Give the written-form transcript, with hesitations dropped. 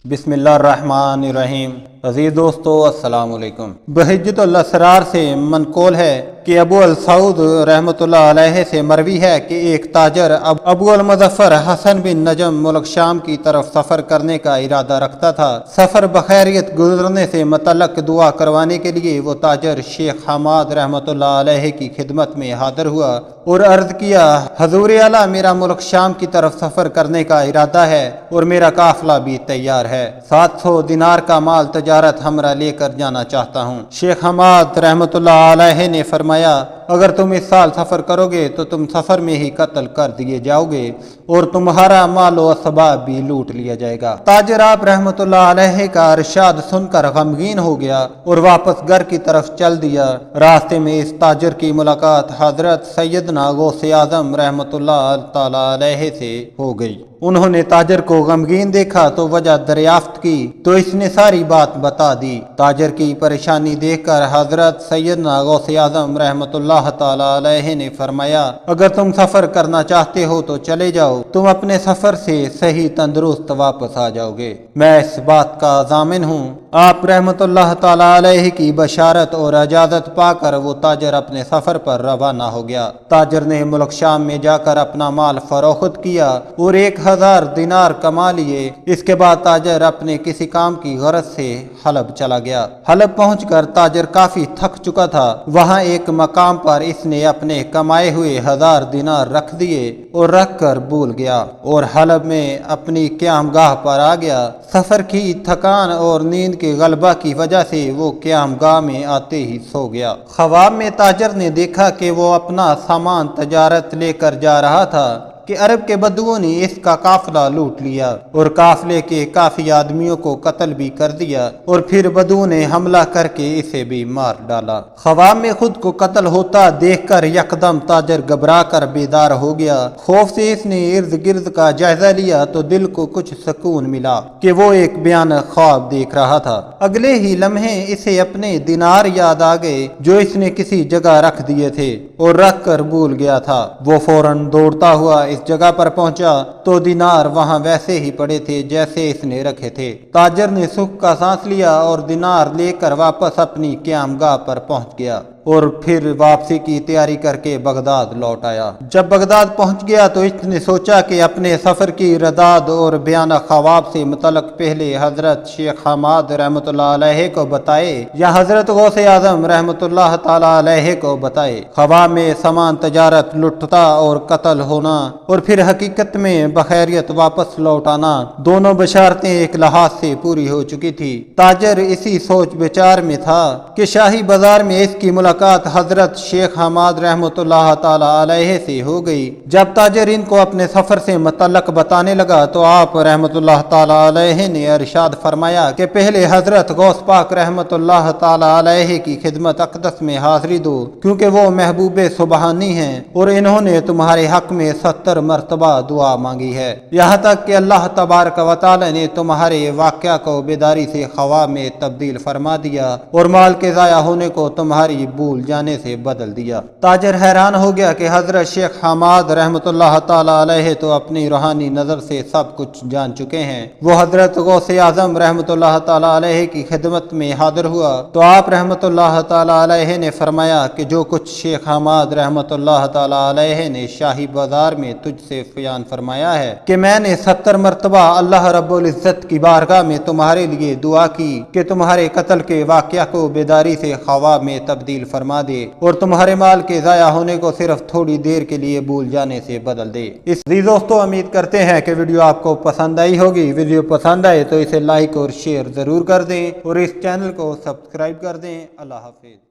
बिस्मिल्लाहिर्रहमानिर्रहीम। अजीज दोस्तों, अस्सलाम वालेकुम। बहिज्जतुल असरार से मनकोल है कि अबू अल सऊद रहमतुल्लाह अलैहि से मरवी है कि एक ताजर अबू अल मुज़फ्फर हसन बिन नजम मुल्क शाम की तरफ सफ़र करने का इरादा रखता था। सफ़र बखैरियत गुजरने से मतल्लक दुआ करवाने के लिए वो ताजर शेख हमाद रहमतुल्लाह अलैहि की खिदमत में हाजिर हुआ और अर्ज किया, हजूर आला, मेरा मुल्क शाम की तरफ सफ़र करने का इरादा है और मेरा काफिला भी तैयार है। 700 दिनार का माल तजारत हमरा लेकर जाना चाहता हूँ। शेख हमाद रहमतुल्लाह अलैहि ने फरमाया, अगर तुम इस साल सफ़र करोगे तो तुम सफ़र में ही कत्ल कर दिए जाओगे और तुम्हारा माल व असबाब भी लूट लिया जाएगा। ताजर आप रहमतुल्लाह अलैहि का इरशाद सुनकर गमगीन हो गया और वापस घर की तरफ चल दिया। रास्ते में इस ताजर की मुलाकात हजरत सैयदना गौसे आजम रहमतुल्लाह ताला अलैहि से हो गई। उन्होंने ताजर को गमगीन देखा तो वजह दरियाफ्त की तो इसने सारी बात बता दी। ताजर की परेशानी देखकर हजरत सैयदना गौसे आजम रहमतुल्लाह ताला अलैहि ने फरमाया, अगर तुम सफर करना चाहते हो तो चले जाओ, तुम अपने सफर से सही तंदुरुस्त वापस आ जाओगे। मैं इस बात का जामिन हूँ। आप रहमतुल्लाह ताला अलैहि की बशारत और इजाजत पाकर वो ताजर अपने सफर पर रवाना हो गया। ताजर ने मुल्क शाम में जाकर अपना माल फरोख्त किया और 1000 दिनार कमा लिए। इसके बाद ताजर अपने किसी काम की गरज से हलब चला गया। हलब पहुंचकर ताजर काफी थक चुका था। वहां एक मकाम पर इसने अपने कमाए हुए 1000 दिनार रख दिए और रख कर भूल गया और हलब में अपनी क़यामगाह पर आ गया। सफर की थकान और नींद के गलबा की वजह से वो क़यामगाह में आते ही सो गया। ख्वाब में ताजर ने देखा कि वो अपना सामान तजारत लेकर जा रहा था कि अरब के बदुओं ने इसका काफिला लूट लिया और काफिले के काफी आदमियों को कत्ल भी कर दिया और फिर बदुओं ने हमला करके इसे भी मार डाला। ख्वाब में खुद को कत्ल होता देखकर यकदम ताजर घबरा कर बेदार हो गया। खौफ से इसने इर्द गिर्द का जायजा लिया तो दिल को कुछ सुकून मिला कि वो एक भयानक ख्वाब देख रहा था। अगले ही लम्हे इसे अपने दिनार याद आ गए जो इसने किसी जगह रख दिए थे और रख कर भूल गया था। वो फौरन दौड़ता हुआ इस जगह पर पहुंचा तो दिनार वहां वैसे ही पड़े थे जैसे इसने रखे थे। ताजर ने सुख का सांस लिया और दिनार लेकर वापस अपनी क़यामगाह पर पहुंच गया और फिर वापसी की तैयारी करके बगदाद लौट आया। जब बगदाद पहुंच गया तो इसने सोचा कि अपने सफर की रदाद और भयानक ख्वाब से मुतल्लक पहले हजरत शेख हमाद रहमतुल्लाह अलैहि को बताए या हजरत गौसे आजम रहमतुल्लाह ताला अलैहि को बताए। ख्वाब में सामान तजारत लुटता और कत्ल होना और फिर हकीकत में बखैरियत वापस लौट आना, दोनों बशारतें एक लिहाज से पूरी हो चुकी थी। ताजर इसी सोच विचार में था कि शाही बाजार में इसकी मुलाकात हजरत शेख हमाद रहमतुल्लाह ताला अलैहि से हो गई। जब ताजर इनको अपने सफर से मुतल्लक बताने लगा तो आप रहमतुल्लाह ताला अलैहि ने इरशाद फरमाया कि पहले हजरत गौस पाक रहमतुल्लाह ताला अलैहि की खिदमत अक़दस में हाजिरी दो, क्योंकि वो महबूबे सुबहानी हैं और इन्होंने तुम्हारे हक में 70 मरतबा दुआ मांगी है। यहाँ तक कि अल्लाह तबारक व तआला ने तुम्हारे वाक़या को बेदारी से ख्वाब में तब्दील फरमा दिया और माल के ज़ाया होने को तुम्हारी भूल जाने से बदल दिया। ताजर हैरान हो गया कि हजरत शेख हमाद रहमतुल्लाह ताला अलैहि तो अपनी रूहानी नज़र से सब कुछ जान चुके हैं। वो हजरत गौसे आजम रहमतुल्लाह ताला अलैहि की खिदमत में हाजिर हुआ तो आप रहमतुल्लाह ताला अलैहि ने फरमाया कि जो कुछ शेख हमाद रहमतुल्लाह ताला अलैहि ने शाही बाजार में तुझसे बयान फरमाया है कि मैंने 70 मरतबा अल्लाह रब्बुल इज्जत की बारगाह में तुम्हारे लिए दुआ की कि तुम्हारे कत्ल के वाक़या को बेदारी से ख्वाब में तब्दील फरमा दे और तुम्हारे माल के ज़ाया होने को सिर्फ थोड़ी देर के लिए भूल जाने से बदल दे। इस दोस्तों, उम्मीद करते हैं कि वीडियो आपको पसंद आई होगी। वीडियो पसंद आए तो इसे लाइक और शेयर जरूर कर दें और इस चैनल को सब्सक्राइब कर दें। अल्लाह हाफिज।